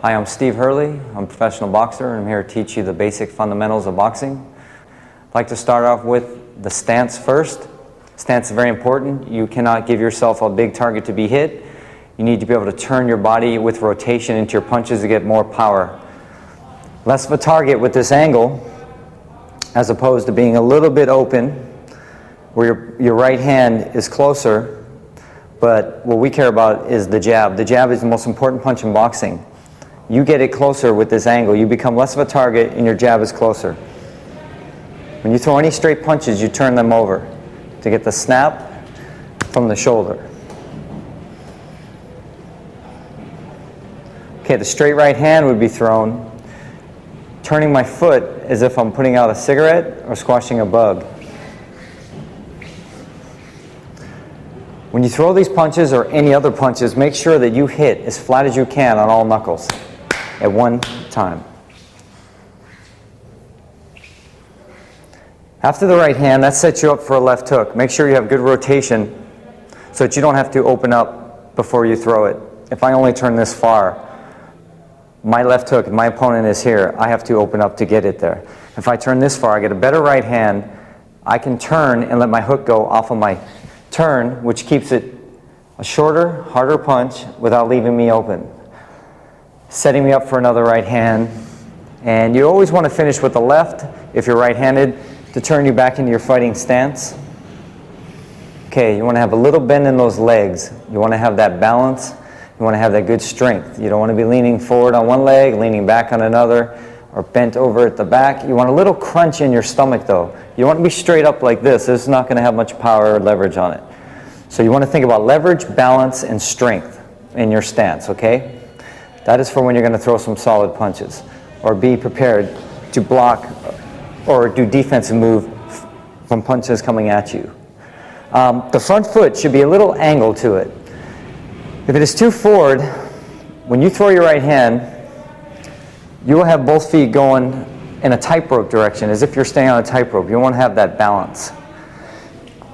Hi, I'm Steve Hurley. I'm a professional boxer, and I'm here to teach you the basic fundamentals of boxing. I'd like to start off with the stance first. Stance is very important. You cannot give yourself a big target to be hit. You need to be able to turn your body with rotation into your punches to get more power. Less of a target with this angle, as opposed to being a little bit open, where your right hand is closer, but what we care about is the jab. The jab is the most important punch in boxing. You get it closer with this angle, you become less of a target and your jab is closer. When you throw any straight punches, you turn them over to get the snap from the shoulder. Okay, the straight right hand would be thrown, turning my foot as if I'm putting out a cigarette or squashing a bug. When you throw these punches or any other punches, make sure that you hit as flat as you can on all knuckles at one time. After the right hand, that sets you up for a left hook. Make sure you have good rotation so that you don't have to open up before you throw it. If I only turn this far, my left hook, if my opponent is here, I have to open up to get it there. If I turn this far, I get a better right hand, I can turn and let my hook go off of my turn, which keeps it a shorter, harder punch without leaving me open. Setting me up for another right hand. And you always want to finish with the left, if you're right-handed, to turn you back into your fighting stance. Okay, you want to have a little bend in those legs. You want to have that balance. You want to have that good strength. You don't want to be leaning forward on one leg, leaning back on another, or bent over at the back. You want a little crunch in your stomach though. You want to be straight up like this. This is not going to have much power or leverage on it. So you want to think about leverage, balance, and strength in your stance, okay? That is for when you're going to throw some solid punches, or be prepared to block or do defensive move from punches coming at you. The front foot should be a little angle to it. If it is too forward, when you throw your right hand, you will have both feet going in a tightrope direction, as if you're staying on a tightrope. You want to have that balance.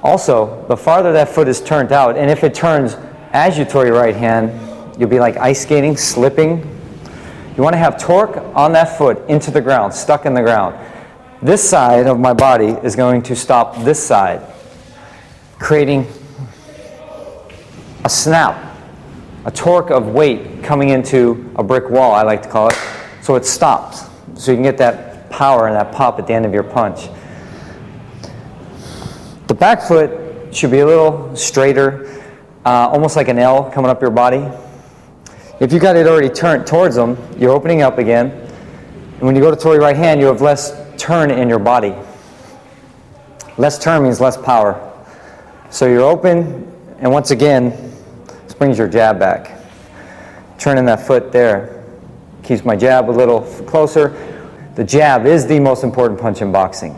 Also, the farther that foot is turned out, and if it turns as you throw your right hand, you'll be like ice skating, slipping. You want to have torque on that foot into the ground, stuck in the ground. This side of my body is going to stop this side, creating a snap, a torque of weight coming into a brick wall, I like to call it, so it stops. So you can get that power and that pop at the end of your punch. The back foot should be a little straighter, almost like an L coming up your body. If you got it already turned towards them, you're opening up again. And when you go to throw your right hand, you have less turn in your body. Less turn means less power. So you're open, and once again, this brings your jab back. Turning that foot there keeps my jab a little closer. The jab is the most important punch in boxing.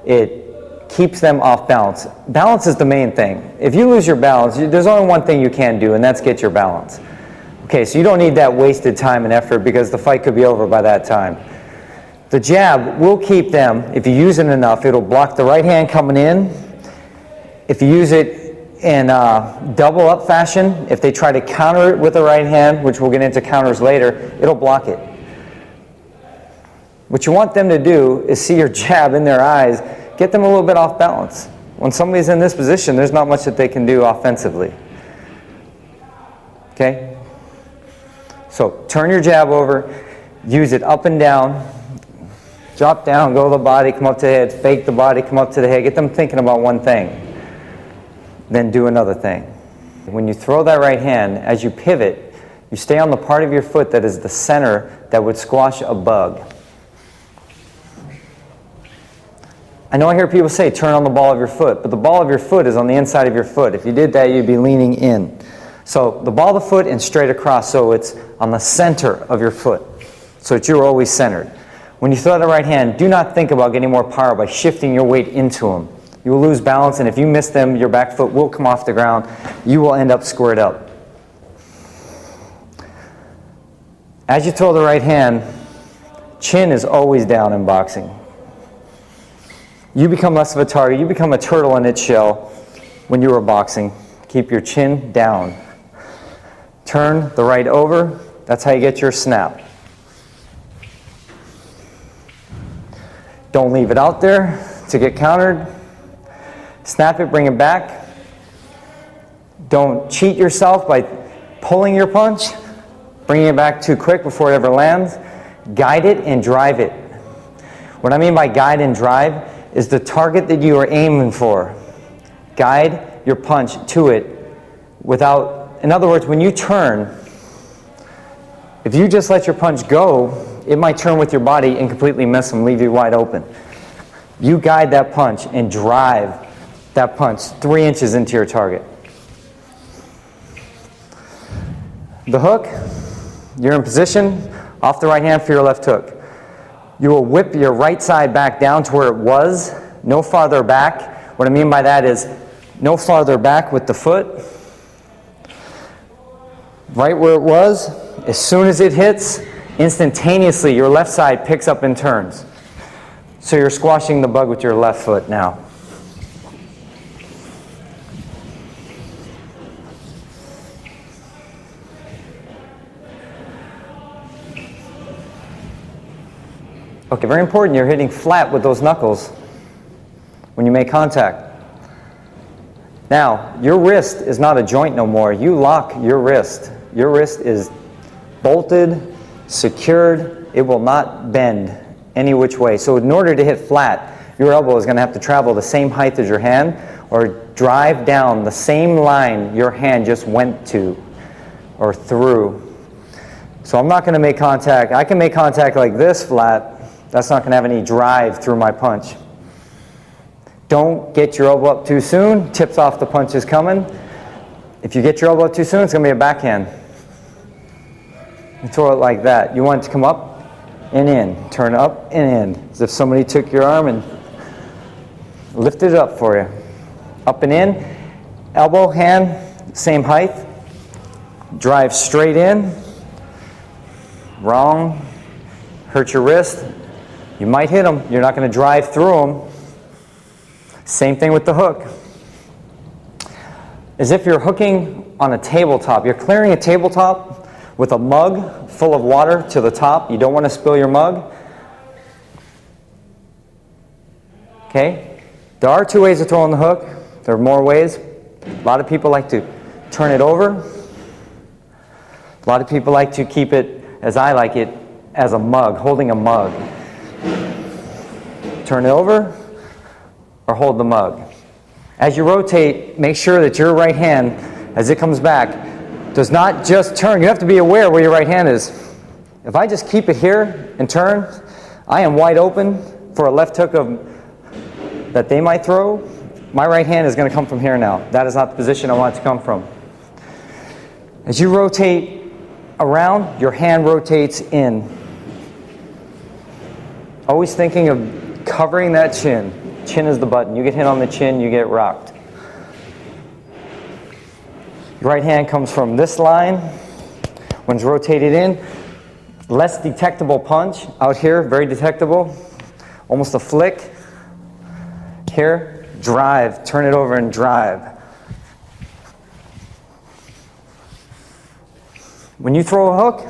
It keeps them off balance. Balance is the main thing. If you lose your balance, there's only one thing you can do, and that's get your balance. Okay, so you don't need that wasted time and effort because the fight could be over by that time. The jab will keep them, if you use it enough, it'll block the right hand coming in. If you use it in double up fashion, if they try to counter it with the right hand, which we'll get into counters later, it'll block it. What you want them to do is see your jab in their eyes, get them a little bit off balance. When somebody's in this position, there's not much that they can do offensively. Okay? So turn your jab over, use it up and down, drop down, go to the body, come up to the head, fake the body, come up to the head, get them thinking about one thing, then do another thing. When you throw that right hand, as you pivot, you stay on the part of your foot that is the center that would squash a bug. I know I hear people say turn on the ball of your foot, but the ball of your foot is on the inside of your foot. If you did that, you'd be leaning in. So the ball of the foot and straight across, so it's on the center of your foot, so that you're always centered. When you throw the right hand, do not think about getting more power by shifting your weight into them. You will lose balance, and if you miss them, your back foot will come off the ground. You will end up squared up. As you throw the right hand, chin is always down in boxing. You become less of a target. You become a turtle in its shell when you are boxing. Keep your chin down. Turn the right over. That's how you get your snap. Don't leave it out there to get countered. Snap it, bring it back. Don't cheat yourself by pulling your punch, bringing it back too quick before it ever lands. Guide it and drive it. What I mean by guide and drive is the target that you are aiming for. Guide your punch to it without, in other words, when you turn, if you just let your punch go, it might turn with your body and completely miss them, leave you wide open. You guide that punch and drive that punch 3 inches into your target. The hook, you're in position, off the right hand for your left hook. You will whip your right side back down to where it was, no farther back. What I mean by that is no farther back with the foot. Right where it was, as soon as it hits, instantaneously your left side picks up and turns. So you're squashing the bug with your left foot now. Okay, very important, you're hitting flat with those knuckles when you make contact. Now, your wrist is not a joint no more. You lock your wrist. Your wrist is bolted, secured. It will not bend any which way. So in order to hit flat, your elbow is going to have to travel the same height as your hand or drive down the same line your hand just went to or through. So I'm not going to make contact. I can make contact like this flat. That's not going to have any drive through my punch. Don't get your elbow up too soon. Tips off the punch is coming. If you get your elbow up too soon, it's going to be a backhand. You throw it like that. You want it to come up and in. Turn up and in. As if somebody took your arm and lifted it up for you. Up and in. Elbow, hand, same height. Drive straight in. Wrong. Hurt your wrist. You might hit them. You're not going to drive through them. Same thing with the hook. As if you're hooking on a tabletop. You're clearing a tabletop with a mug full of water to the top. You don't want to spill your mug. Okay? There are 2 ways of throwing the hook. There are more ways. A lot of people like to turn it over. A lot of people like to keep it, as I like it, as a mug, holding a mug. Turn it over or hold the mug. As you rotate, make sure that your right hand, as it comes back, does not just turn. You have to be aware where your right hand is. If I just keep it here and turn, I am wide open for a left hook that they might throw. My right hand is going to come from here now. That is not the position I want it to come from. As you rotate around, your hand rotates in. Always thinking of covering that chin. Chin is the button. You get hit on the chin, you get rocked. Your right hand comes from this line. When it's rotated in, less detectable punch. Out here, very detectable. Almost a flick. Here, drive. Turn it over and drive. When you throw a hook,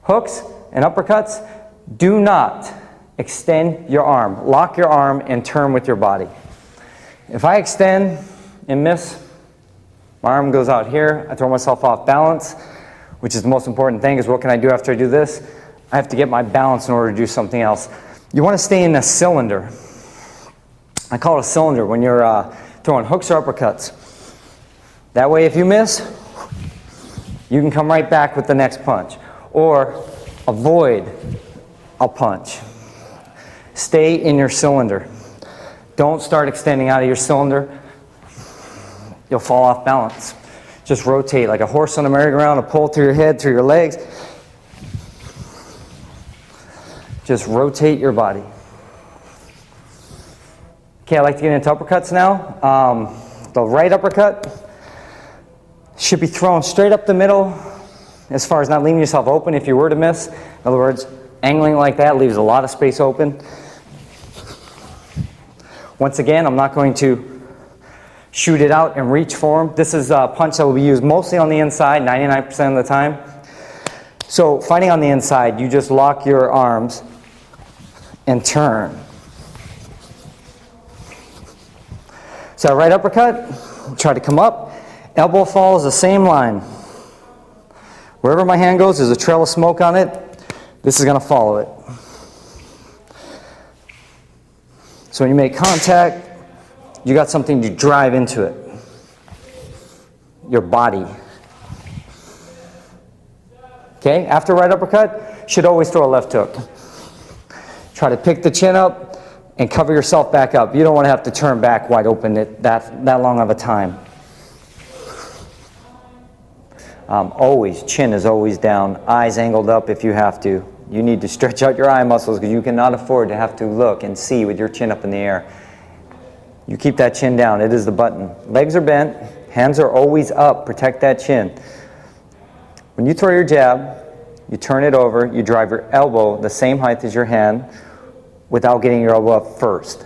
hooks and uppercuts, do not extend your arm. Lock your arm and turn with your body. If I extend and miss, my arm goes out here. I throw myself off balance, which is the most important thing, is what can I do after I do this? I have to get my balance in order to do something else. You want to stay in a cylinder. I call it a cylinder when you're throwing hooks or uppercuts. That way if you miss, you can come right back with the next punch. Or avoid a punch. Stay in your cylinder. Don't start extending out of your cylinder. You'll fall off balance. Just rotate like a horse on a merry-go-round, a pull through your head, through your legs. Just rotate your body. Okay, I like to get into uppercuts now. The right uppercut should be thrown straight up the middle as far as not leaving yourself open if you were to miss. In other words, angling like that leaves a lot of space open. Once again, I'm not going to shoot it out and reach for him. This is a punch that will be used mostly on the inside, 99% of the time. So fighting on the inside, you just lock your arms and turn. So right uppercut, try to come up. Elbow follows the same line. Wherever my hand goes, there's a trail of smoke on it. This is going to follow it. So when you make contact, you got something to drive into it. Your body. Okay, after right uppercut, should always throw a left hook. Try to pick the chin up and cover yourself back up. You don't want to have to turn back wide open that long of a time. Always, chin is always down, eyes angled up if you have to. You need to stretch out your eye muscles because you cannot afford to have to look and see with your chin up in the air. You keep that chin down, it is the button. Legs are bent, hands are always up, protect that chin. When you throw your jab, you turn it over, you drive your elbow the same height as your hand without getting your elbow up first.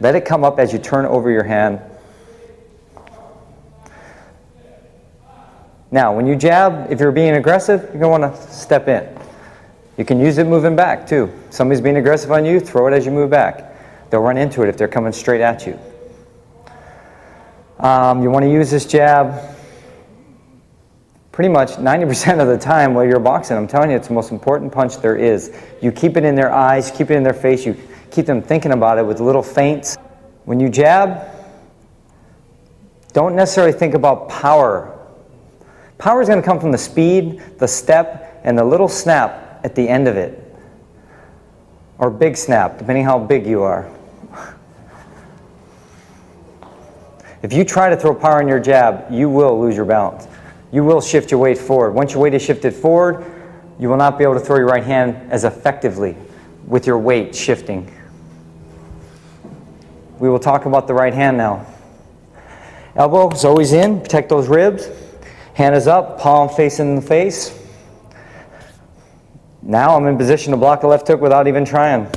Let it come up as you turn over your hand. Now, when you jab, if you're being aggressive, you're going to want to step in. You can use it moving back, too. Somebody's being aggressive on you, throw it as you move back. They'll run into it if they're coming straight at you. You want to use this jab pretty much 90% of the time while you're boxing. I'm telling you, it's the most important punch there is. You keep it in their eyes, keep it in their face, you keep them thinking about it with little feints. When you jab, don't necessarily think about power. Power is going to come from the speed, the step, and the little snap at the end of it. Or big snap, depending how big you are. If you try to throw power in your jab, you will lose your balance. You will shift your weight forward. Once your weight is shifted forward, you will not be able to throw your right hand as effectively with your weight shifting. We will talk about the right hand now. Elbow is always in, protect those ribs. Hand is up, palm facing the face. Now I'm in position to block a left hook without even trying.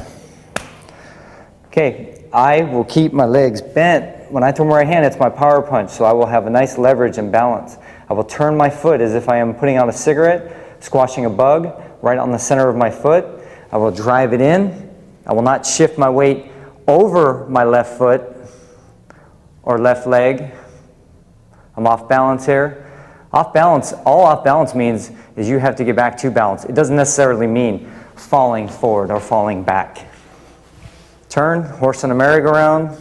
Okay, I will keep my legs bent. When I throw my right hand, it's my power punch, so I will have a nice leverage and balance. I will turn my foot as if I am putting out a cigarette, squashing a bug right on the center of my foot. I will drive it in. I will not shift my weight over my left foot or left leg. I'm off balance here. Off balance, all off balance means is you have to get back to balance. It doesn't necessarily mean falling forward or falling back. Turn, horse in a merry-go-round.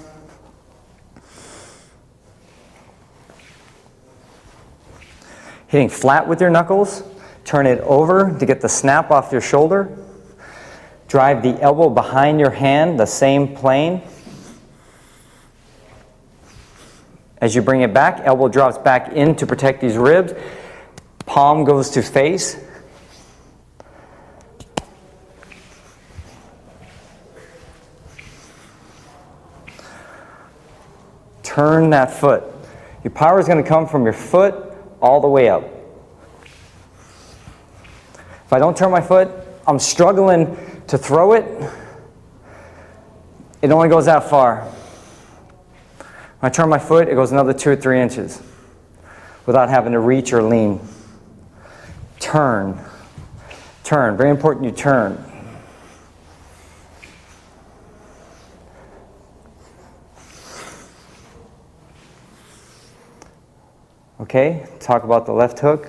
Hitting flat with your knuckles. Turn it over to get the snap off your shoulder. Drive the elbow behind your hand, the same plane. As you bring it back, elbow drops back in to protect these ribs. Palm goes to face. Turn that foot. Your power is going to come from your foot all the way up. If I don't turn my foot, I'm struggling to throw it. It only goes that far. When I turn my foot, it goes another 2 or 3 inches without having to reach or lean. Turn. Turn. Very important you turn. Okay, talk about the left hook.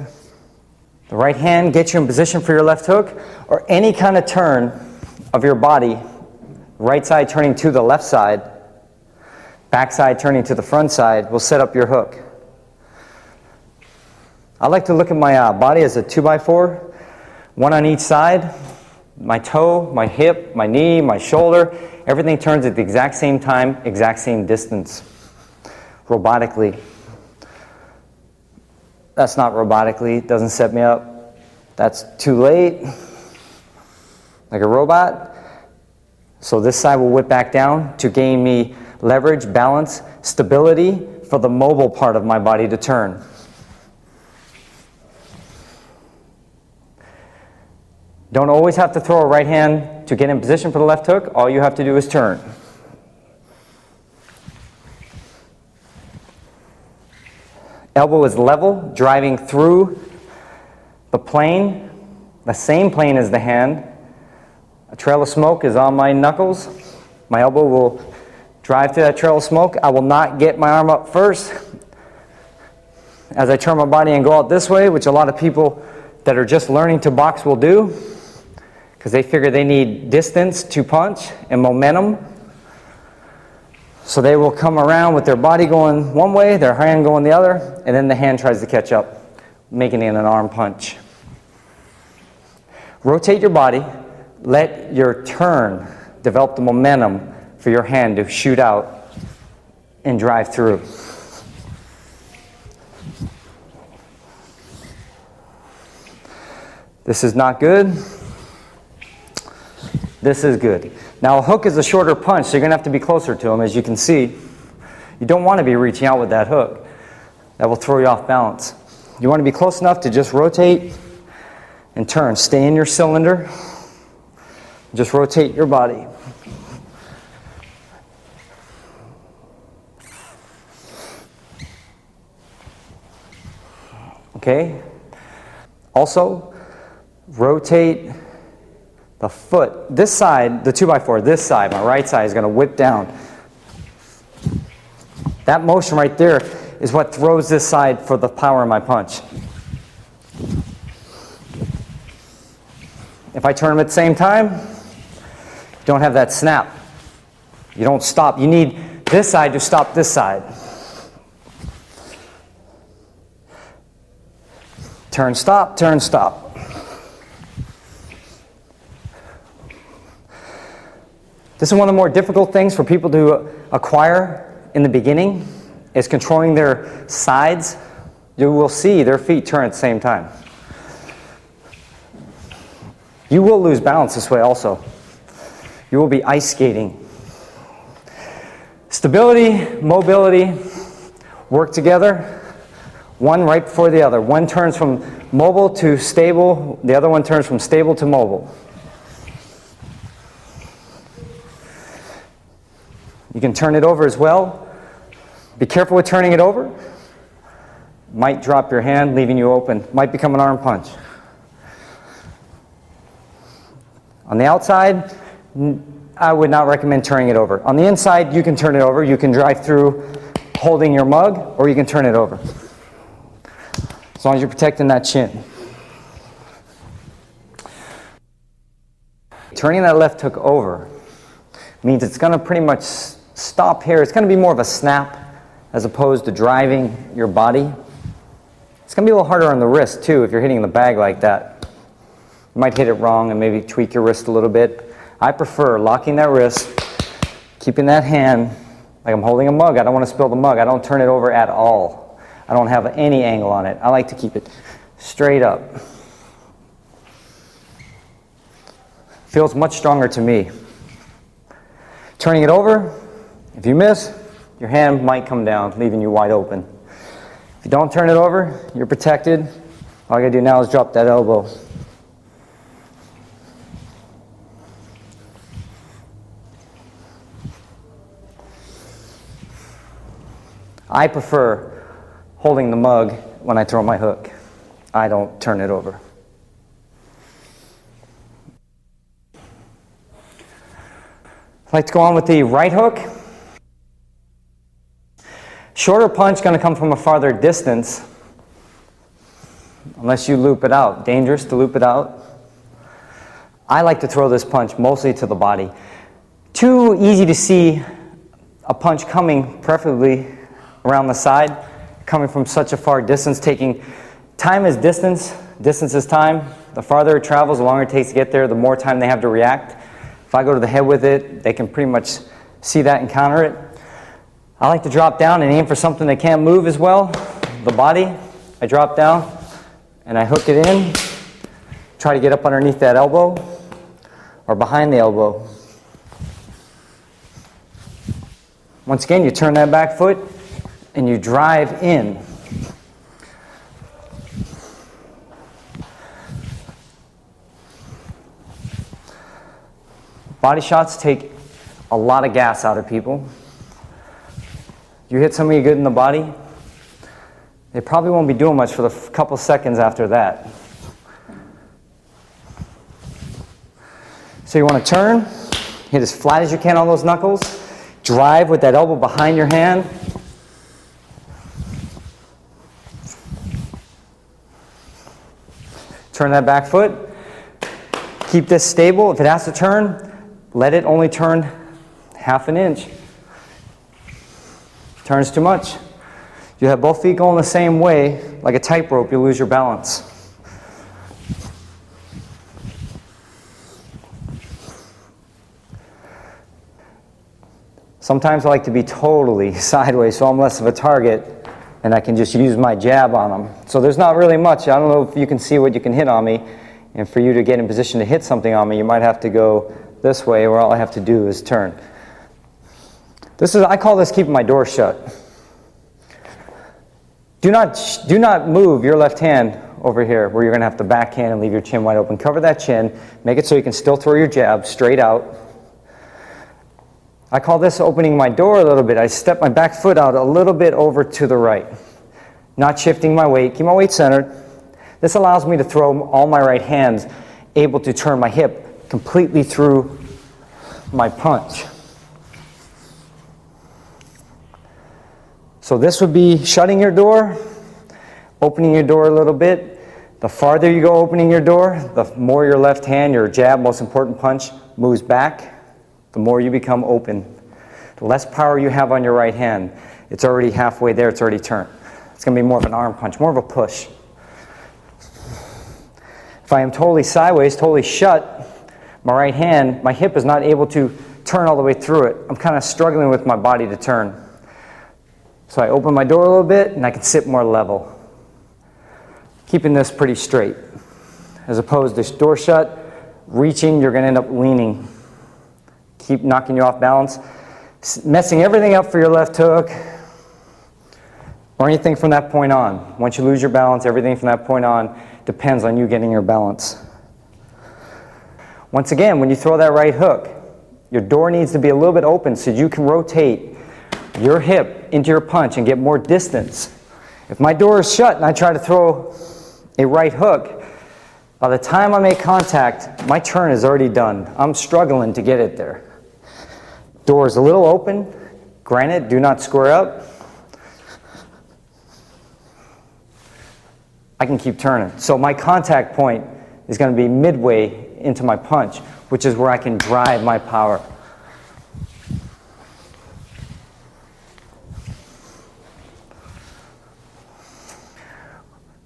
The right hand gets you in position for your left hook or any kind of turn of your body. Right side turning to the left side. Back side turning to the front side will set up your hook. I like to look at my body as a 2x4, one on each side. My toe, my hip, my knee, my shoulder, everything turns at the exact same time, exact same distance, robotically. That's not robotically, it doesn't set me up. That's too late, like a robot. So this side will whip back down to gain me leverage, balance, stability for the mobile part of my body to turn. Don't always have to throw a right hand to get in position for the left hook. All you have to do is turn. Elbow is level, driving through the plane, the same plane as the hand. A trail of smoke is on my knuckles. My elbow will drive to that trail of smoke. I will not get my arm up first. As I turn my body and go out this way, which a lot of people that are just learning to box will do, because they figure they need distance to punch and momentum. So they will come around with their body going one way, their hand going the other, and then the hand tries to catch up, making it an arm punch. Rotate your body. Let your turn develop the momentum for your hand to shoot out and drive through. This is not good. This is good. Now a hook is a shorter punch, so you're going to have to be closer to him, as you can see. You don't want to be reaching out with that hook. That will throw you off balance. You want to be close enough to just rotate and turn. Stay in your cylinder. Just rotate your body. Okay? Also, rotate the foot. This side, the 2x4, this side, my right side, is going to whip down. That motion right there is what throws this side for the power in my punch. If I turn them at the same time, you don't have that snap. You don't stop. You need this side to stop this side. Turn, stop, turn, stop. This is one of the more difficult things for people to acquire in the beginning, is controlling their sides. You will see their feet turn at the same time. You will lose balance this way also. You will be ice skating. Stability, mobility, work together. One right before the other. One turns from mobile to stable. The other one turns from stable to mobile. You can turn it over as well. Be careful with turning it over. Might drop your hand, leaving you open. Might become an arm punch. On the outside, I would not recommend turning it over. On the inside, you can turn it over. You can drive through holding your mug, or you can turn it over. As long as you're protecting that chin. Turning that left hook over means it's going to pretty much stop here. It's going to be more of a snap as opposed to driving your body. It's going to be a little harder on the wrist too if you're hitting the bag like that. You might hit it wrong and maybe tweak your wrist a little bit. I prefer locking that wrist, keeping that hand like I'm holding a mug. I don't want to spill the mug. I don't turn it over at all. I don't have any angle on it. I like to keep it straight up. Feels much stronger to me. Turning it over, if you miss, your hand might come down, leaving you wide open. If you don't turn it over, you're protected. All I gotta do now is drop that elbow. I prefer holding the mug when I throw my hook. I don't turn it over. I'd like to go on with the right hook. Shorter punch going to come from a farther distance unless you loop it out. Dangerous to loop it out. I like to throw this punch mostly to the body. Too easy to see a punch coming, preferably around the side, coming from such a far distance. Taking time is distance, distance is time. The farther it travels, the longer it takes to get there, the more time they have to react. If I go to the head with it, they can pretty much see that and counter it. I like to drop down and aim for something that can't move as well, the body. I drop down and I hook it in, try to get up underneath that elbow or behind the elbow. Once again, you turn that back foot and you drive in. Body shots take a lot of gas out of people. You hit somebody good in the body, they probably won't be doing much for the couple seconds after that. So you want to turn, hit as flat as you can on those knuckles, drive with that elbow behind your hand. Turn that back foot. Keep this stable. If it has to turn, let it only turn half an inch. Turns too much. You have both feet going the same way, like a tightrope, you'll lose your balance. Sometimes I like to be totally sideways, so I'm less of a target, and I can just use my jab on them. So there's not really much. I don't know if you can see what you can hit on me, and for you to get in position to hit something on me, you might have to go this way, where all I have to do is turn. I call this keeping my door shut. Do not move your left hand over here where you're going to have to backhand and leave your chin wide open. Cover that chin. Make it so you can still throw your jab straight out. I call this opening my door a little bit. I step my back foot out a little bit over to the right. Not shifting my weight. Keep my weight centered. This allows me to throw all my right hands, able to turn my hip completely through my punch. So this would be shutting your door, opening your door a little bit. The farther you go opening your door, the more your left hand, your jab, most important punch, moves back, the more you become open. The less power you have on your right hand, it's already halfway there, it's already turned. It's going to be more of an arm punch, more of a push. If I am totally sideways, totally shut, my right hand, my hip is not able to turn all the way through it. I'm kind of struggling with my body to turn. So I open my door a little bit and I can sit more level. Keeping this pretty straight. As opposed to door shut, reaching, you're going to end up leaning. Keep knocking you off balance. Messing everything up for your left hook. Or anything from that point on. Once you lose your balance, everything from that point on depends on you getting your balance. Once again, when you throw that right hook, your door needs to be a little bit open so you can rotate your hip into your punch and get more distance. If my door is shut and I try to throw a right hook, by the time I make contact, my turn is already done. I'm struggling to get it there. Door is a little open. Granted, do not square up. I can keep turning. So my contact point is going to be midway into my punch, which is where I can drive my power.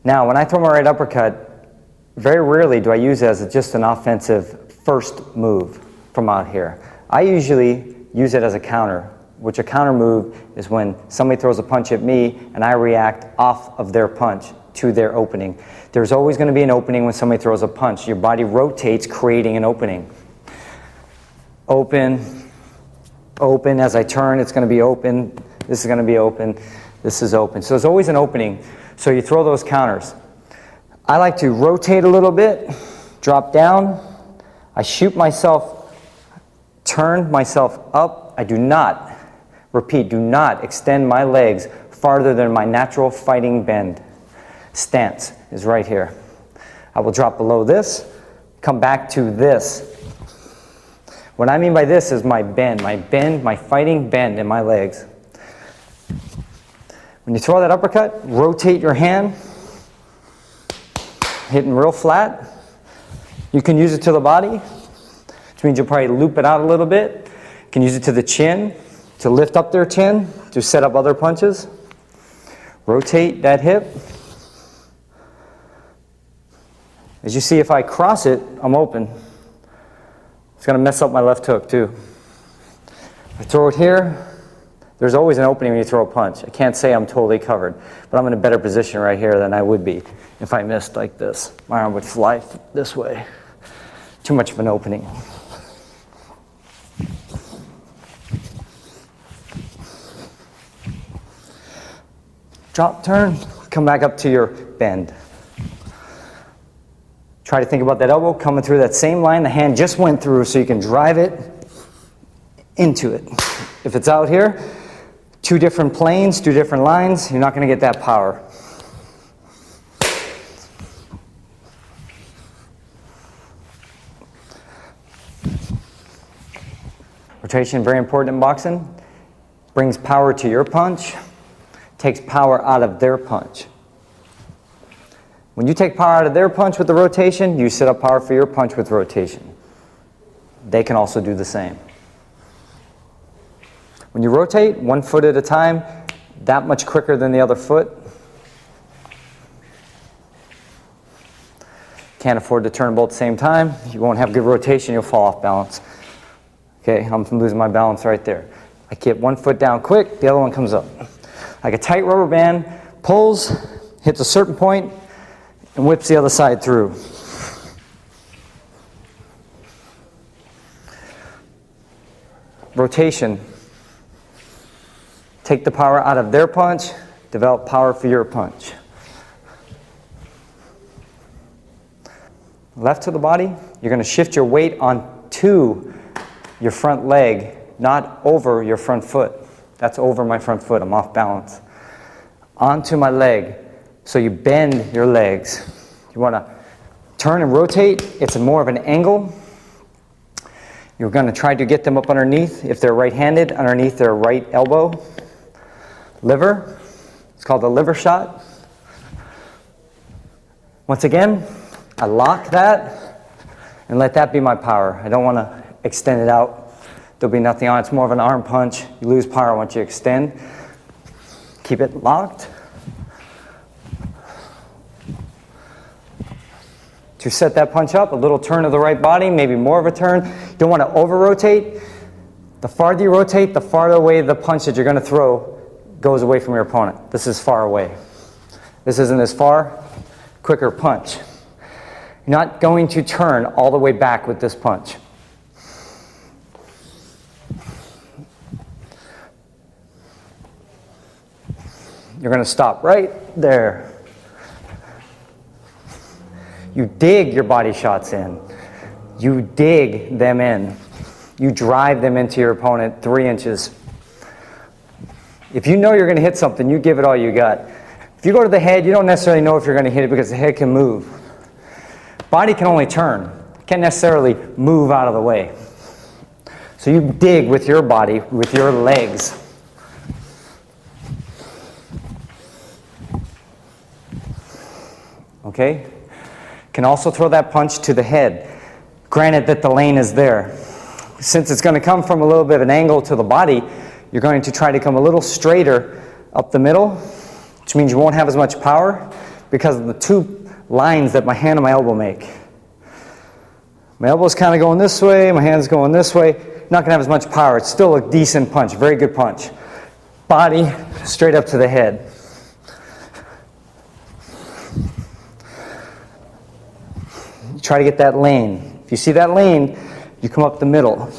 Now, when I throw my right uppercut, very rarely do I use it as just an offensive first move from out here. I usually use it as a counter, which a counter move is when somebody throws a punch at me and I react off of their punch to their opening. There's always going to be an opening when somebody throws a punch. Your body rotates, creating an opening. Open, open. As I turn, it's going to be open. This is going to be open. This is open. So there's always an opening. So you throw those counters. I like to rotate a little bit, drop down. I shoot myself, turn myself up. I do not, repeat, do not extend my legs farther than my natural fighting bend. Stance is right here. I will drop below this, come back to this. What I mean by this is my bend, my fighting bend in my legs. When you throw that uppercut, rotate your hand, hitting real flat. You can use it to the body, which means you'll probably loop it out a little bit. You can use it to the chin, to lift up their chin, to set up other punches. Rotate that hip. As you see, if I cross it, I'm open. It's going to mess up my left hook too. If I throw it here, there's always an opening when you throw a punch. I can't say I'm totally covered, but I'm in a better position right here than I would be if I missed like this. My arm would fly this way. Too much of an opening. Drop, turn, come back up to your bend. Try to think about that elbow coming through that same line the hand just went through so you can drive it into it. If it's out here, two different planes, two different lines, you're not going to get that power. Rotation, very important in boxing. Brings power to your punch, takes power out of their punch. When you take power out of their punch with the rotation, you set up power for your punch with rotation. They can also do the same. When you rotate, 1 foot at a time, that much quicker than the other foot. Can't afford to turn them both at the same time. You won't have good rotation, you'll fall off balance. Okay, I'm losing my balance right there. I get 1 foot down quick, the other one comes up. Like a tight rubber band, pulls, hits a certain point, and whips the other side through. Rotation. Take the power out of their punch, develop power for your punch. Left to the body, you're going to shift your weight onto your front leg, not over your front foot. That's over my front foot, I'm off balance. Onto my leg, so you bend your legs. You want to turn and rotate, it's more of an angle. You're going to try to get them up underneath, if they're right-handed, underneath their right elbow. Liver, it's called the liver shot. Once again, I lock that and let that be my power. I don't want to extend it out. There'll be nothing on it. It's more of an arm punch. You lose power once you extend. Keep it locked. To set that punch up, a little turn of the right body, maybe more of a turn. You don't want to over-rotate. The farther you rotate, the farther away the punch that you're going to throw goes away from your opponent. This is far away. This isn't as far. Quicker punch. You're not going to turn all the way back with this punch. You're going to stop right there. You dig your body shots in. You dig them in. You drive them into your opponent 3 inches. If you know you're going to hit something, you give it all you got. If you go to the head, you don't necessarily know if you're going to hit it because the head can move. Body can only turn. It can't necessarily move out of the way. So you dig with your body, with your legs. Okay? Can also throw that punch to the head. Granted that the lane is there. Since it's going to come from a little bit of an angle to the body, you're going to try to come a little straighter up the middle, which means you won't have as much power because of the 2 lines that my hand and my elbow make. My elbow's kind of going this way, my hand's going this way. Not going to have as much power. It's still a decent punch, very good punch. Body straight up to the head. You try to get that lane. If you see that lane, you come up the middle.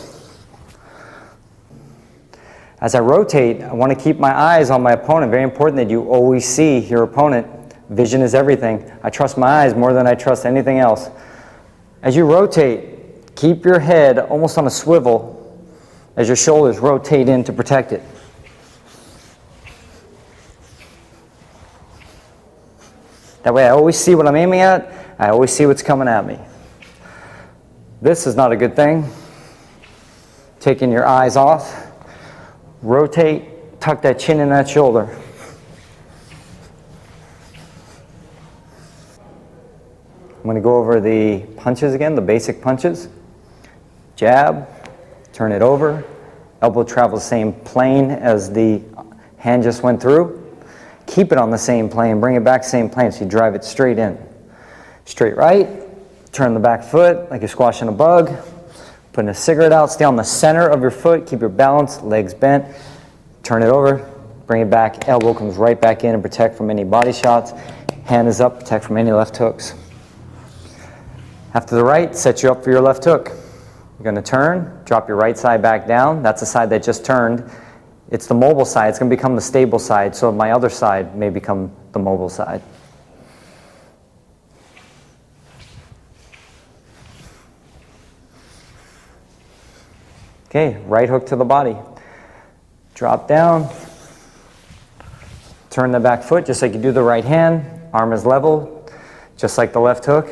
As I rotate, I want to keep my eyes on my opponent. Very important that you always see your opponent. Vision is everything. I trust my eyes more than I trust anything else. As you rotate, keep your head almost on a swivel as your shoulders rotate in to protect it. That way I always see what I'm aiming at. I always see what's coming at me. This is not a good thing. Taking your eyes off. Rotate, tuck that chin in that shoulder. I'm going to go over the punches again, the basic punches. Jab, turn it over. Elbow travels the same plane as the hand just went through. Keep it on the same plane, bring it back same plane so you drive it straight in. Straight right, turn the back foot like you're squashing a bug. Putting a cigarette out, stay on the center of your foot, keep your balance, legs bent, turn it over, bring it back, elbow comes right back in and protect from any body shots. Hand is up, protect from any left hooks. After the right, set you up for your left hook. You're going to turn, drop your right side back down. That's the side that just turned. It's the mobile side. It's going to become the stable side, so my other side may become the mobile side. Okay, right hook to the body. Drop down. Turn the back foot just like you do the right hand. Arm is level, just like the left hook.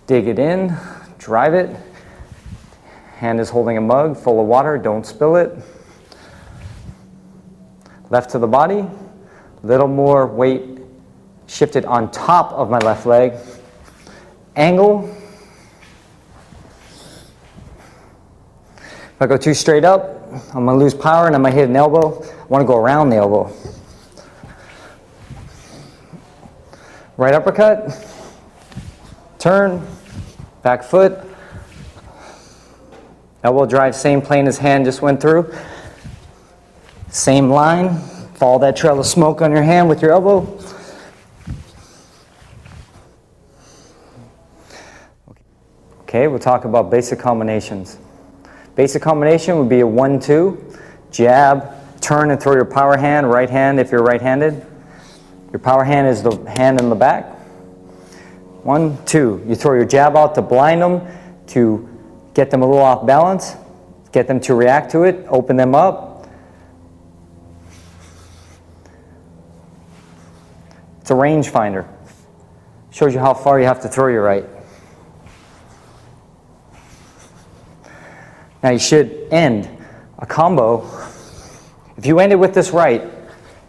Dig it in, drive it. Hand is holding a mug full of water, don't spill it. Left to the body, little more weight shifted on top of my left leg. Angle. If I go too straight up, I'm going to lose power and I might hit an elbow. I want to go around the elbow. Right uppercut. Turn. Back foot. Elbow drive, same plane as hand just went through. Same line. Follow that trail of smoke on your hand with your elbow. Okay, we'll talk about basic combinations. Basic combination would be a 1-2, jab, turn and throw your power hand, right hand if you're right-handed. Your power hand is the hand in the back. 1, 2. You throw your jab out to blind them, to get them a little off balance, get them to react to it, open them up. It's a range finder. Shows you how far you have to throw your right. Now you should end a combo. If you end it with this right,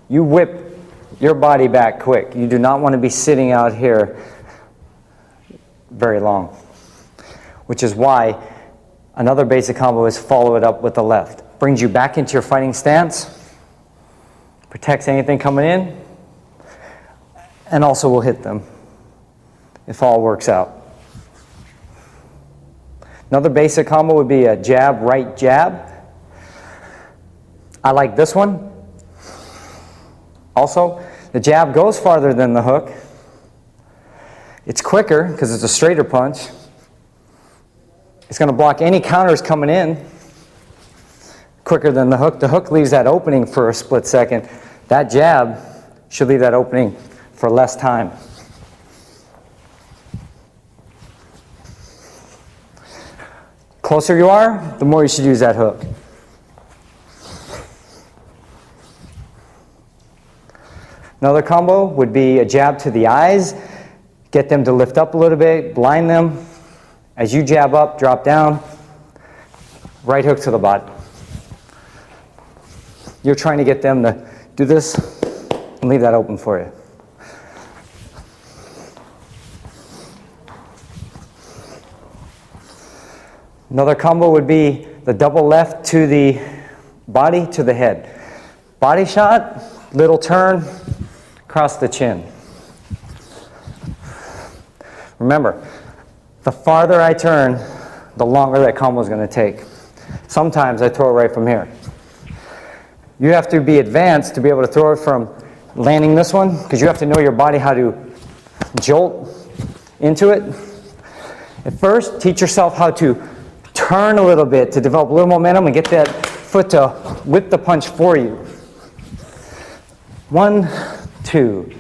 you whip your body back quick. You do not want to be sitting out here very long. Which is why another basic combo is follow it up with the left. Brings you back into your fighting stance, protects anything coming in, and also will hit them if all works out. Another basic combo would be a jab, right jab. I like this one. Also, the jab goes farther than the hook. It's quicker because it's a straighter punch. It's going to block any counters coming in quicker than the hook. The hook leaves that opening for a split second. That jab should leave that opening for less time. Closer you are, the more you should use that hook. Another combo would be a jab to the eyes. Get them to lift up a little bit, blind them. As you jab up, drop down. Right hook to the body. You're trying to get them to do this and leave that open for you. Another combo would be the double left to the body to the head. Body shot, little turn, across the chin. Remember, the farther I turn, the longer that combo is going to take. Sometimes I throw it right from here. You have to be advanced to be able to throw it from landing this one, because you have to know your body how to jolt into it. At first, teach yourself how to turn a little bit to develop a little momentum and get that foot to whip the punch for you. 1, 2.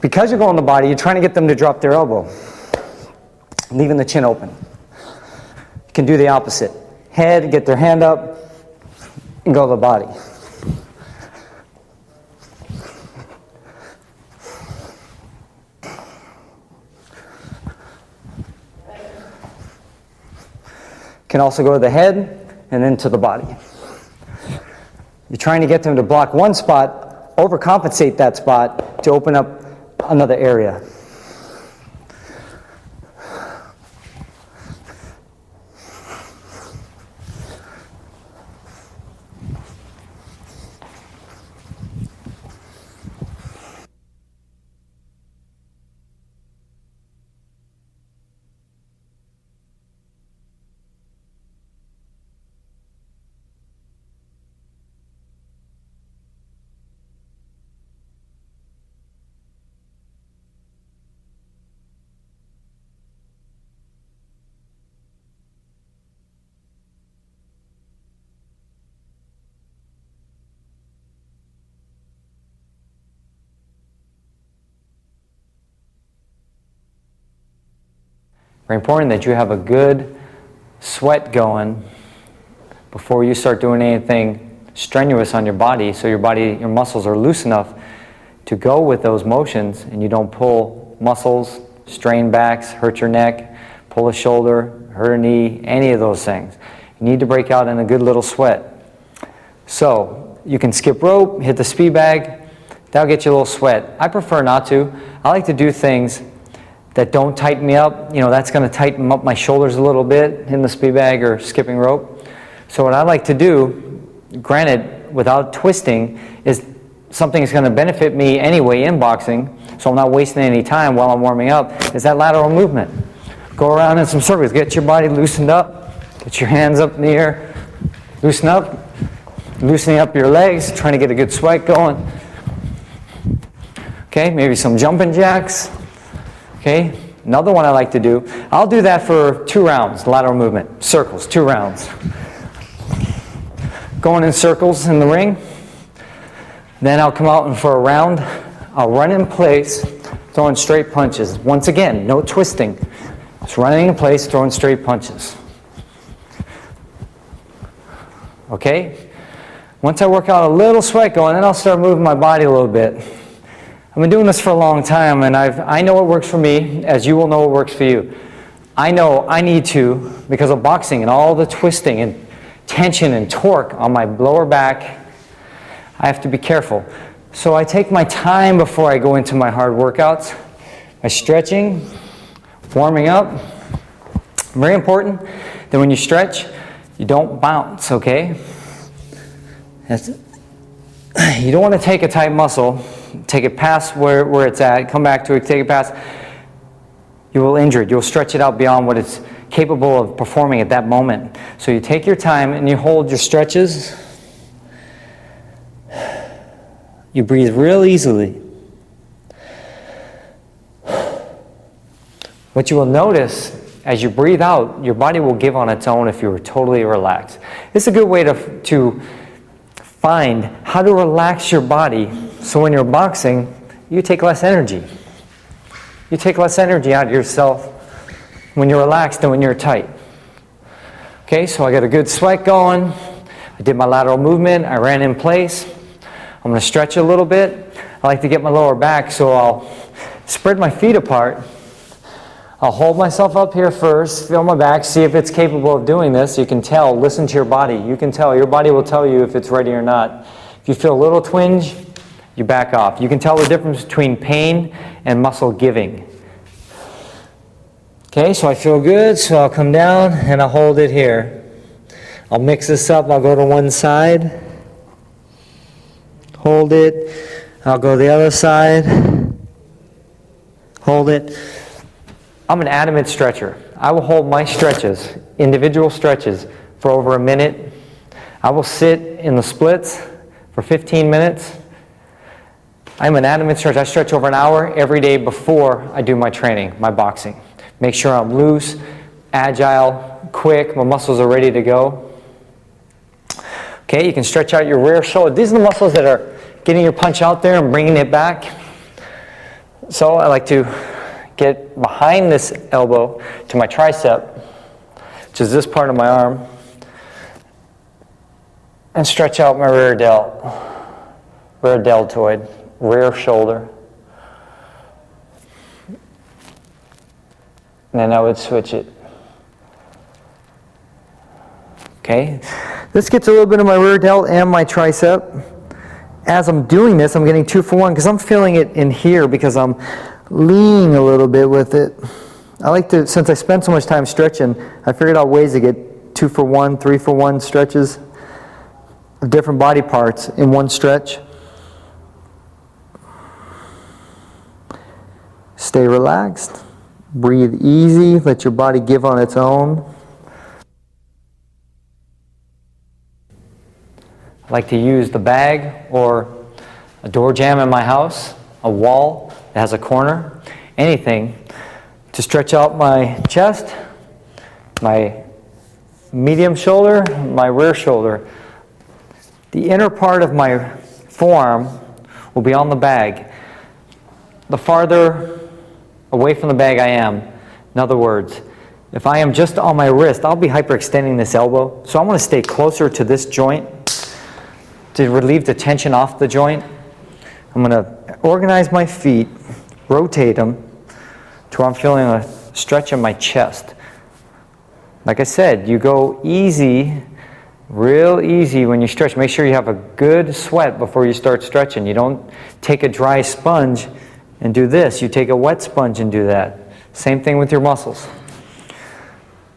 Because you're going the body, you're trying to get them to drop their elbow, leaving the chin open. You can do the opposite. Head, get their hand up, and go to the body. Can also go to the head and then to the body. You're trying to get them to block one spot, overcompensate that spot to open up another area. Very important that you have a good sweat going before you start doing anything strenuous on your body, so your muscles are loose enough to go with those motions and you don't pull muscles, strain backs, hurt your neck, pull a shoulder, hurt a knee, any of those things. You need to break out in a good little sweat. So you can skip rope, hit the speed bag, that'll get you a little sweat. I prefer not to. I like to do things that don't tighten me up. You know, that's going to tighten up my shoulders a little bit in the speed bag or skipping rope. So what I like to do, granted, without twisting, is something that's going to benefit me anyway in boxing, so I'm not wasting any time while I'm warming up, is that lateral movement. Go around in some circles, get your body loosened up, get your hands up in the air, loosen up, loosening up your legs, trying to get a good sweat going. Okay, maybe some jumping jacks. Okay, another one I like to do, I'll do that for 2 rounds, lateral movement, circles, 2 rounds. Going in circles in the ring. Then I'll come out and for a round, I'll run in place, throwing straight punches. Once again, no twisting. Just running in place, throwing straight punches. Okay? Once I work out a little sweat going, then I'll start moving my body a little bit. I've been doing this for a long time, and I know what works for me, as you will know what works for you. I know I need to, because of boxing and all the twisting and tension and torque on my lower back, I have to be careful. So I take my time before I go into my hard workouts. My stretching, warming up, very important. Then when you stretch, you don't bounce, okay? You don't want to take a tight muscle, take it past where it's at, come back to it, take it past. You will injure it. You'll stretch it out beyond what it's capable of performing at that moment. So you take your time and you hold your stretches. You breathe real easily. What you will notice as you breathe out, your body will give on its own if you are totally relaxed. This is a good way to find how to relax your body so when you're boxing, you take less energy. You take less energy out of yourself when you're relaxed than when you're tight. Okay, so I got a good sweat going. I did my lateral movement. I ran in place. I'm going to stretch a little bit. I like to get my lower back, so I'll spread my feet apart. I'll hold myself up here first, feel my back, see if it's capable of doing this. You can tell, listen to your body. You can tell, your body will tell you if it's ready or not. If you feel a little twinge, you back off. You can tell the difference between pain and muscle giving. Okay, so I feel good, so I'll come down and I'll hold it here. I'll mix this up, I'll go to one side. Hold it. I'll go the other side. Hold it. I'm an adamant stretcher. I will hold my stretches, individual stretches, for over a minute. I will sit in the splits for 15 minutes. I'm an adamant stretcher. I stretch over an hour every day before I do my training, my boxing. Make sure I'm loose, agile, quick, my muscles are ready to go. Okay, you can stretch out your rear shoulder. These are the muscles that are getting your punch out there and bringing it back. So I like to get behind this elbow to my tricep, which is this part of my arm, and stretch out my rear deltoid, rear shoulder. And then I would switch it. Okay, this gets a little bit of my rear delt and my tricep. As I'm doing this, I'm getting 2 for 1 because I'm feeling it in here because I'm leaning a little bit with it. I like to, since I spend so much time stretching, I figured out ways to get 2 for 1, 3 for 1 stretches of different body parts in one stretch. Stay relaxed, breathe easy, let your body give on its own. I like to use the bag or a door jamb in my house, a wall that has a corner, anything to stretch out my chest, my medium shoulder, my rear shoulder. The inner part of my forearm will be on the bag. The farther away from the bag I am, in other words, if I am just on my wrist, I'll be hyperextending this elbow. So I want to stay closer to this joint to relieve the tension off the joint. I'm going to organize my feet, rotate them to where I'm feeling a stretch in my chest. Like I said, you go easy, real easy when you stretch. Make sure you have a good sweat before you start stretching. You don't take a dry sponge and do this. You take a wet sponge and do that. Same thing with your muscles.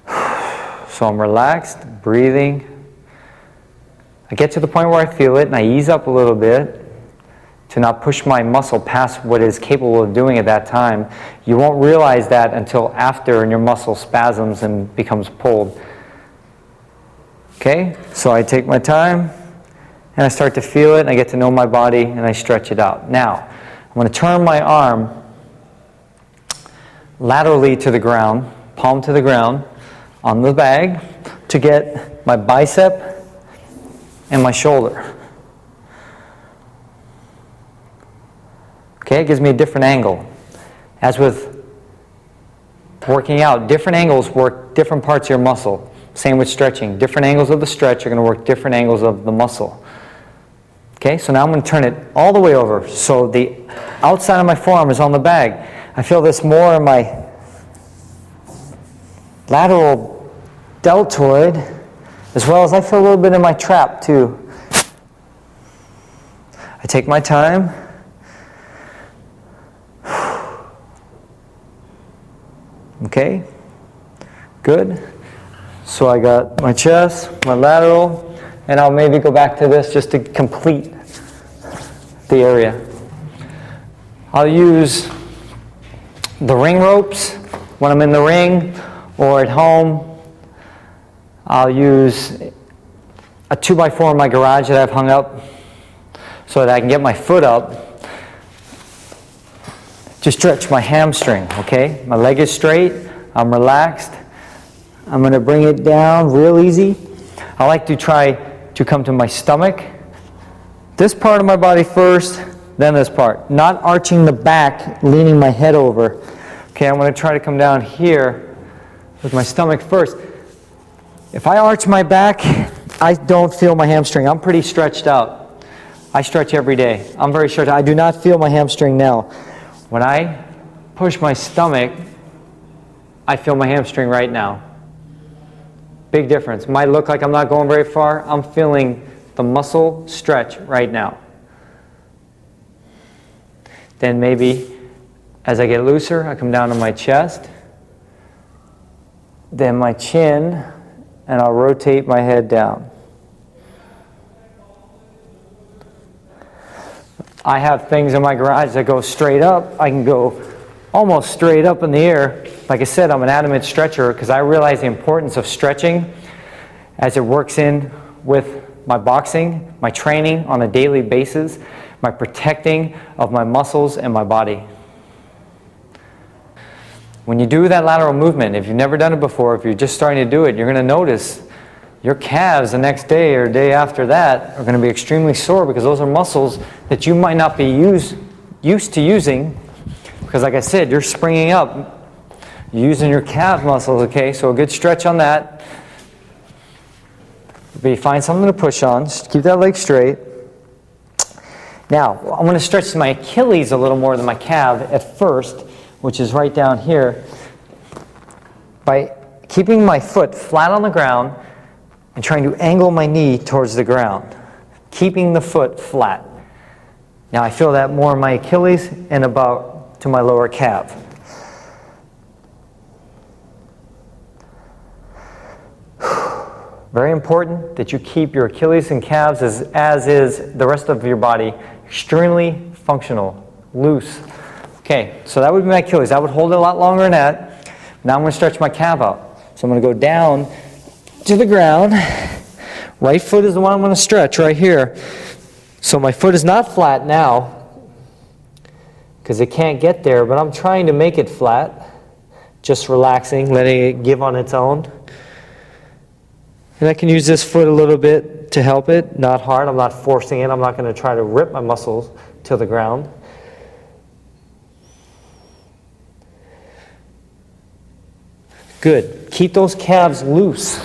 So I'm relaxed, breathing. I get to the point where I feel it and I ease up a little bit to not push my muscle past what it's capable of doing at that time. You won't realize that until after and your muscle spasms and becomes pulled. Okay, so I take my time and I start to feel it and I get to know my body and I stretch it out. Now, I'm going to turn my arm laterally to the ground, palm to the ground, on the bag to get my bicep and my shoulder. Okay, it gives me a different angle. As with working out, different angles work different parts of your muscle. Same with stretching. Different angles of the stretch are going to work different angles of the muscle. Okay, so now I'm going to turn it all the way over. So the outside of my forearm is on the bag. I feel this more in my lateral deltoid, as well as I feel a little bit in my trap too. I take my time. Okay, good. So I got my chest, my lateral, and I'll maybe go back to this just to complete the area. I'll use the ring ropes when I'm in the ring or at home. I'll use a 2x4 in my garage that I've hung up so that I can get my foot up to stretch my hamstring, okay? My leg is straight, I'm relaxed. I'm going to bring it down real easy. I like to try to come to my stomach. This part of my body first, then this part. Not arching the back, leaning my head over. Okay, I'm going to try to come down here with my stomach first. If I arch my back, I don't feel my hamstring. I'm pretty stretched out. I stretch every day. I'm very stretched out. I do not feel my hamstring now. When I push my stomach, I feel my hamstring right now. Big difference. Might look like I'm not going very far. I'm feeling the muscle stretch right now. Then maybe as I get looser, I come down to my chest, then my chin, and I'll rotate my head down. I have things in my garage that go straight up. I can go almost straight up in the air. Like I said, I'm an adamant stretcher because I realize the importance of stretching as it works in with my boxing, my training on a daily basis, my protecting of my muscles and my body. When you do that lateral movement, if you've never done it before, if you're just starting to do it, you're going to notice your calves the next day or day after that are going to be extremely sore because those are muscles that you might not be used to using because, like I said, you're springing up, using your calf muscles, okay? So a good stretch on that. But you find something to push on. Just keep that leg straight. Now, I'm going to stretch my Achilles a little more than my calf at first, which is right down here, by keeping my foot flat on the ground and trying to angle my knee towards the ground, keeping the foot flat. Now I feel that more in my Achilles and about to my lower calf. Very important that you keep your Achilles and calves, as is the rest of your body, extremely functional, loose. Okay, so that would be my Achilles. I would hold it a lot longer than that. Now I'm going to stretch my calf out. So I'm going to go down to the ground. Right foot is the one I'm going to stretch right here. So my foot is not flat now because it can't get there, but I'm trying to make it flat. Just relaxing, letting it give on its own. And I can use this foot a little bit to help it. Not hard. I'm not forcing it. I'm not going to try to rip my muscles to the ground. Good. Keep those calves loose.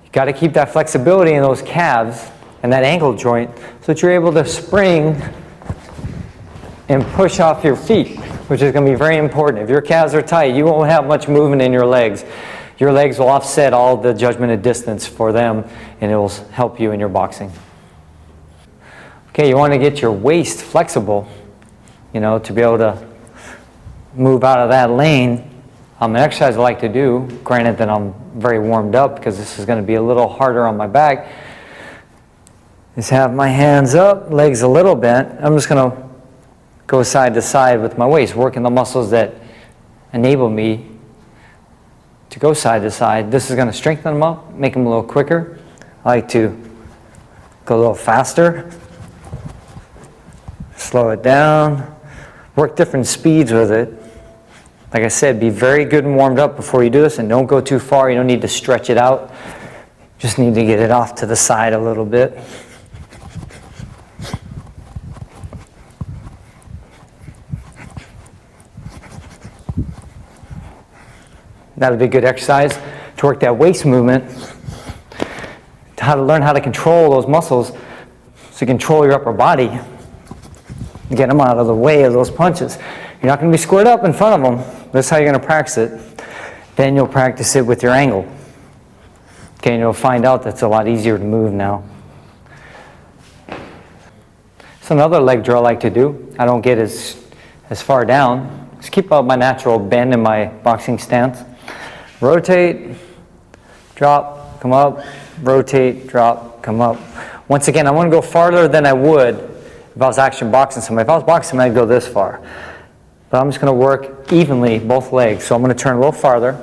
You've got to keep that flexibility in those calves and that ankle joint so that you're able to spring and push off your feet, which is going to be very important. If your calves are tight, you won't have much movement in your legs. Your legs will offset all the judgment of distance for them, and it will help you in your boxing. Okay, you want to get your waist flexible, to be able to move out of that lane. An exercise I like to do, granted that I'm very warmed up because this is going to be a little harder on my back, is have my hands up, legs a little bent. I'm just going to go side to side with my waist, working the muscles that enable me to go side to side. This is going to strengthen them up, make them a little quicker. I like to go a little faster, slow it down, work different speeds with it. Like I said, be very good and warmed up before you do this, and don't go too far. You don't need to stretch it out. Just need to get it off to the side a little bit. That'll be a good exercise to work that waist movement, to learn how to control those muscles so you control your upper body and get them out of the way of those punches. You're not going to be squared up in front of them. That's how you're going to practice it. Then you'll practice it with your angle. Okay, and you'll find out that's a lot easier to move now. So another leg drill I like to do, I don't get as far down. Just keep up my natural bend in my boxing stance. Rotate, drop, come up, rotate, drop, come up. Once again, I want to go farther than I would if I was actually boxing somebody. If I was boxing somebody, I'd go this far. But I'm just going to work evenly both legs. So I'm going to turn a little farther.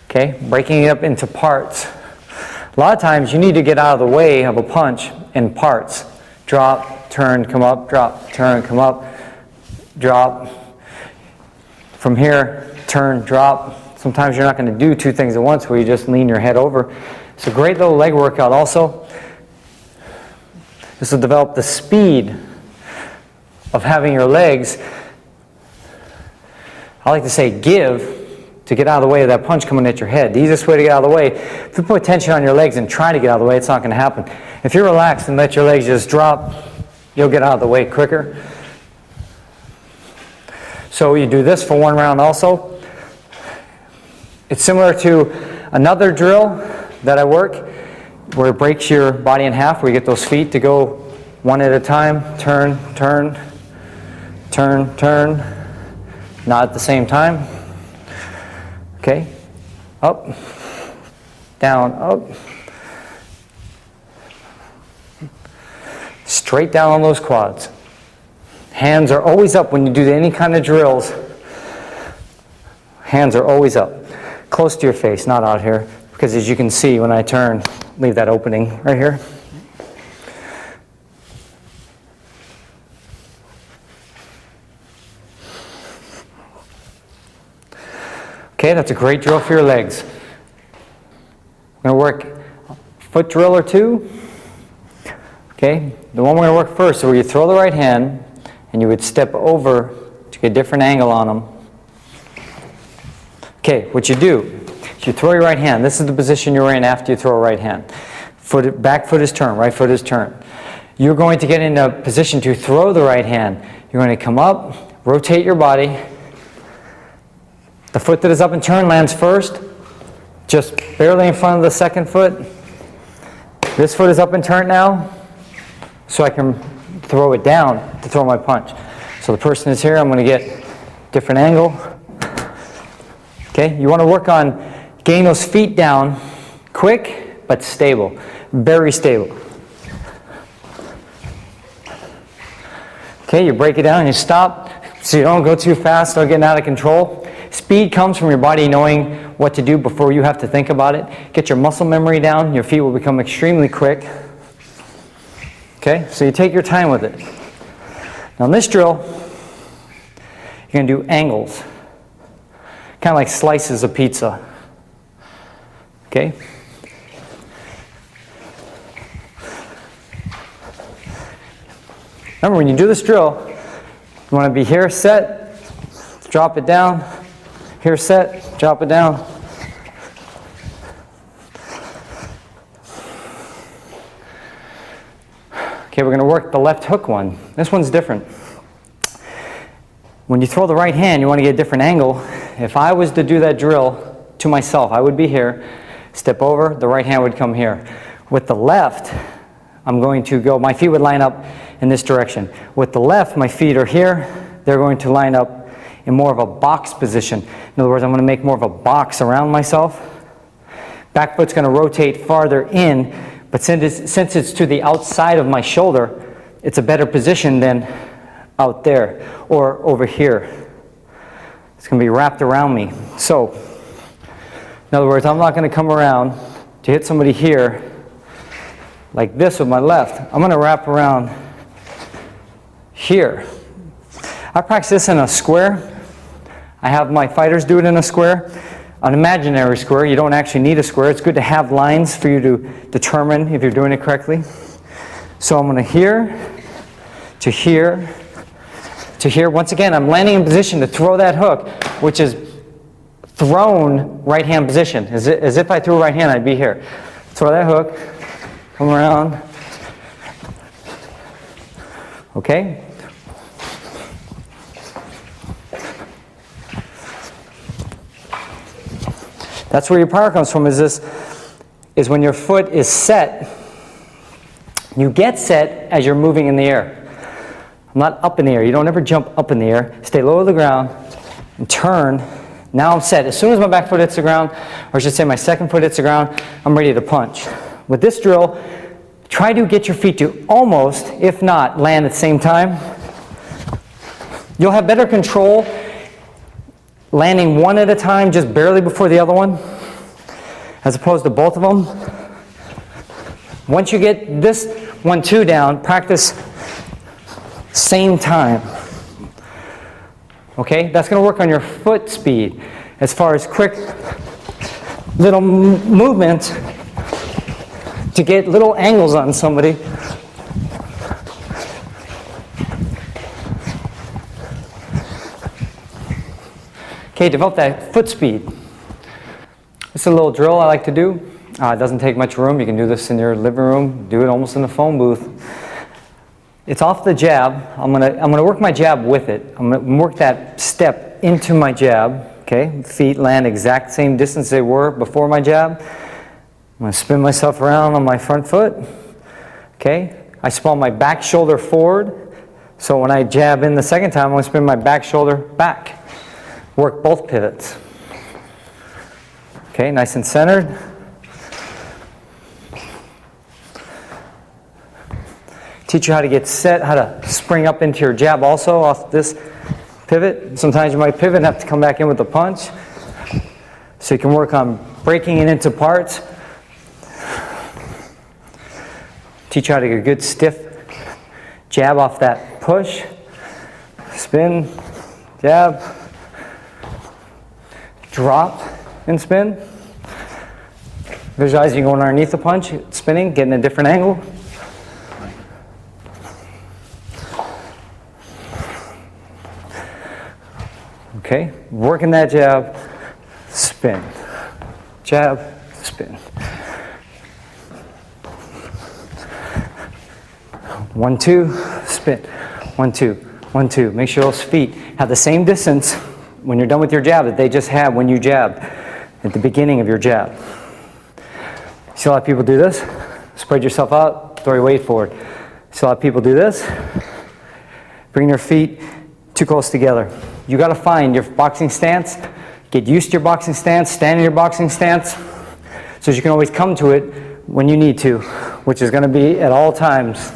Okay, breaking it up into parts. A lot of times you need to get out of the way of a punch in parts. Drop, turn, come up, drop, turn, come up, drop. From here, turn, drop. Sometimes you're not going to do two things at once where you just lean your head over. It's a great little leg workout also. This will develop the speed of having your legs, I like to say give, to get out of the way of that punch coming at your head. The easiest way to get out of the way, if you put tension on your legs and try to get out of the way, it's not going to happen. If you're relaxed and let your legs just drop, you'll get out of the way quicker. So you do this for one round also. It's similar to another drill that I work where it breaks your body in half, where you get those feet to go one at a time, turn, turn, turn, turn, not at the same time. Okay, up, down, up. Straight down on those quads. Hands are always up when you do any kind of drills. Hands are always up. Close to your face, not out here. Because as you can see, when I turn, leave that opening right here. Okay, that's a great drill for your legs. We're going to work a foot drill or two. Okay, the one we're going to work first is where you throw the right hand and you would step over to get a different angle on them. Okay, what you do is you throw your right hand. This is the position you're in after you throw a right hand. Back foot is turned, right foot is turned. You're going to get in a position to throw the right hand. You're going to come up, rotate your body. The foot that is up and turned lands first, just barely in front of the second foot. This foot is up and turned now, so I can throw it down to throw my punch. So the person is here, I'm going to get different angle. Okay, you want to work on getting those feet down quick but stable, very stable. Okay, you break it down and you stop so you don't go too fast or getting out of control. Speed comes from your body knowing what to do before you have to think about it. Get your muscle memory down, your feet will become extremely quick. Okay, so you take your time with it. Now in this drill, you're going to do angles. Kind of like slices of pizza. Okay? Remember, when you do this drill, you want to be here, set, drop it down, here, set, drop it down. Okay, we're going to work the left hook one. This one's different. When you throw the right hand, you want to get a different angle. If I was to do that drill to myself, I would be here, step over, the right hand would come here. With the left, I'm going to go, my feet would line up in this direction. With the left, my feet are here, they're going to line up in more of a box position. In other words, I'm going to make more of a box around myself. Back foot's going to rotate farther in, but since it's to the outside of my shoulder, it's a better position than out there or over here. It's going to be wrapped around me. So, in other words, I'm not going to come around to hit somebody here like this with my left. I'm going to wrap around here. I practice this in a square. I have my fighters do it in a square, an imaginary square. You don't actually need a square. It's good to have lines for you to determine if you're doing it correctly. So I'm going to here, to here, to here. Once again, I'm landing in position to throw that hook, which is thrown right hand position. As if I threw a right hand, I'd be here. Throw that hook, come around. Okay? That's where your power comes from, is when your foot is set. You get set as you're moving in the air. I'm not up in the air. You don't ever jump up in the air. Stay low to the ground and turn. Now I'm set. As soon as my back foot hits the ground, or I should say my second foot hits the ground, I'm ready to punch. With this drill, try to get your feet to almost, if not, land at the same time. You'll have better control landing one at a time, just barely before the other one, as opposed to both of them. Once you get this 1-2 down, practice same time. Okay, that's going to work on your foot speed. As far as quick little movements to get little angles on somebody. Okay, develop that foot speed. This is a little drill I like to do. It doesn't take much room. You can do this in your living room. Do it almost in the phone booth. It's off the jab. I'm gonna work my jab with it. I'm gonna work that step into my jab. Okay, feet land exact same distance they were before my jab. I'm gonna spin myself around on my front foot. Okay, I spawn my back shoulder forward. So when I jab in the second time, I'm gonna spin my back shoulder back. Work both pivots. Okay, nice and centered. Teach you how to get set, how to spring up into your jab also off this pivot. Sometimes you might pivot and have to come back in with a punch. So you can work on breaking it into parts. Teach you how to get a good stiff jab off that push. Spin, jab, drop, and spin. Visualize you going underneath the punch, spinning, getting a different angle. Okay, working that jab, spin, jab, spin. 1-2, spin, 1-2, 1-2. Make sure those feet have the same distance when you're done with your jab that they just had when you jabbed at the beginning of your jab. See a lot of people do this? Spread yourself out, throw your weight forward. See a lot of people do this? Bring your feet too close together. You got to find your boxing stance, get used to your boxing stance, stand in your boxing stance, so that you can always come to it when you need to, which is going to be at all times.